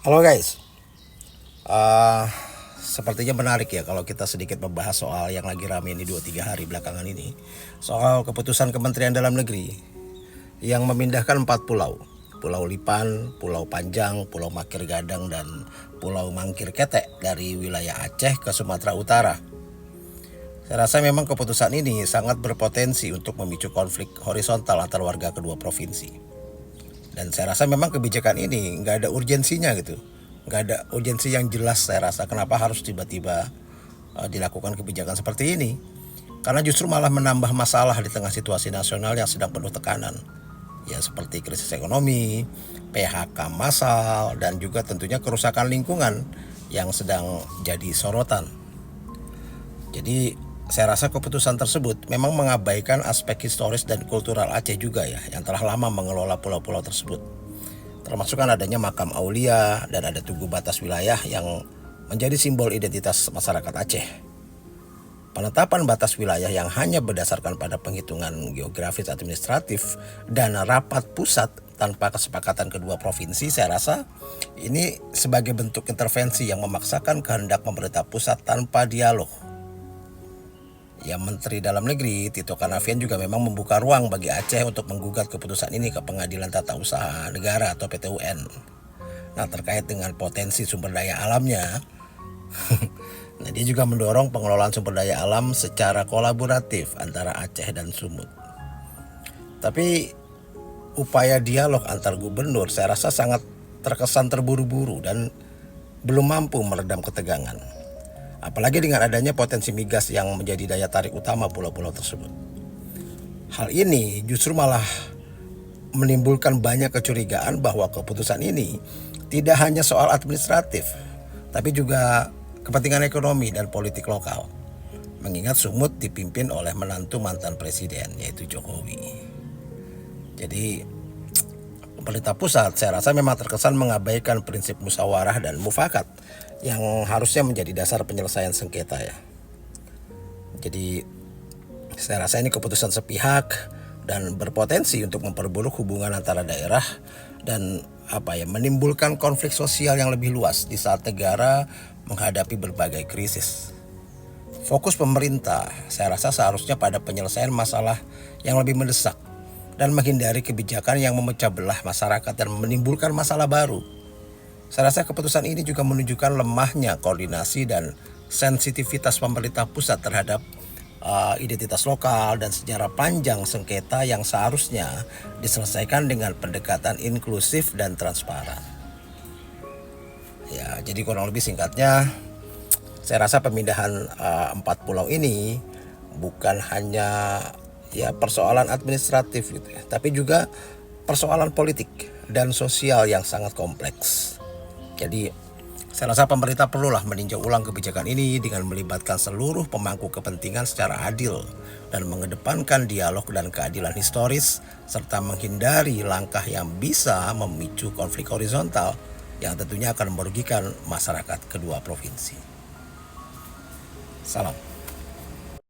Halo guys, uh, sepertinya menarik ya kalau kita sedikit membahas soal yang lagi rame ini 2-3 hari belakangan ini. Soal keputusan Kementerian Dalam Negeri yang memindahkan 4 pulau. Pulau Lipan, Pulau Panjang, Pulau Makir Gadang, dan Pulau Mangkir Ketek dari wilayah Aceh ke Sumatera Utara. Saya rasa memang keputusan ini sangat berpotensi untuk memicu konflik horizontal antar warga kedua provinsi. Dan saya rasa memang kebijakan ini nggak ada urgensinya gitu. Nggak ada urgensi yang jelas saya rasa kenapa harus tiba-tiba dilakukan kebijakan seperti ini. Karena justru malah menambah masalah di tengah situasi nasional yang sedang penuh tekanan. Ya seperti krisis ekonomi, PHK massal, dan juga tentunya kerusakan lingkungan yang sedang jadi sorotan. Jadi saya rasa keputusan tersebut memang mengabaikan aspek historis dan kultural Aceh juga ya, yang telah lama mengelola pulau-pulau tersebut. Termasuk kan adanya makam Aulia dan ada tugu batas wilayah yang menjadi simbol identitas masyarakat Aceh. Penetapan batas wilayah yang hanya berdasarkan pada penghitungan geografis administratif dan rapat pusat tanpa kesepakatan kedua provinsi, saya rasa ini sebagai bentuk intervensi yang memaksakan kehendak pemerintah pusat tanpa dialog. Ya, Menteri Dalam Negeri Tito Karnavian juga memang membuka ruang bagi Aceh untuk menggugat keputusan ini ke Pengadilan Tata Usaha Negara atau PT UN. Nah, terkait dengan potensi sumber daya alamnya, nah dia juga mendorong pengelolaan sumber daya alam secara kolaboratif antara Aceh dan Sumut. Tapi upaya dialog antar gubernur saya rasa sangat terkesan terburu-buru dan belum mampu meredam ketegangan. Apalagi dengan adanya potensi migas yang menjadi daya tarik utama pulau-pulau tersebut. Hal ini justru malah menimbulkan banyak kecurigaan bahwa keputusan ini tidak hanya soal administratif, tapi juga kepentingan ekonomi dan politik lokal. Mengingat Sumut dipimpin oleh menantu mantan presiden, yaitu Jokowi. Jadi pemerintah pusat saya rasa memang terkesan mengabaikan prinsip musyawarah dan mufakat yang harusnya menjadi dasar penyelesaian sengketa ya. Jadi saya rasa ini keputusan sepihak dan berpotensi untuk memperburuk hubungan antara daerah dan menimbulkan konflik sosial yang lebih luas di saat negara menghadapi berbagai krisis. Fokus pemerintah saya rasa seharusnya pada penyelesaian masalah yang lebih mendesak dan menghindari kebijakan yang memecah belah masyarakat dan menimbulkan masalah baru. Saya rasa keputusan ini juga menunjukkan lemahnya koordinasi dan sensitivitas pemerintah pusat terhadap identitas lokal dan sejarah panjang sengketa yang seharusnya diselesaikan dengan pendekatan inklusif dan transparan. Ya, jadi kurang lebih singkatnya, saya rasa pemindahan 4 pulau ini bukan hanya persoalan administratif gitu ya, tapi juga persoalan politik dan sosial yang sangat kompleks. Jadi saya rasa pemerintah perlulah meninjau ulang kebijakan ini dengan melibatkan seluruh pemangku kepentingan secara adil dan mengedepankan dialog dan keadilan historis serta menghindari langkah yang bisa memicu konflik horizontal yang tentunya akan merugikan masyarakat kedua provinsi. Salam.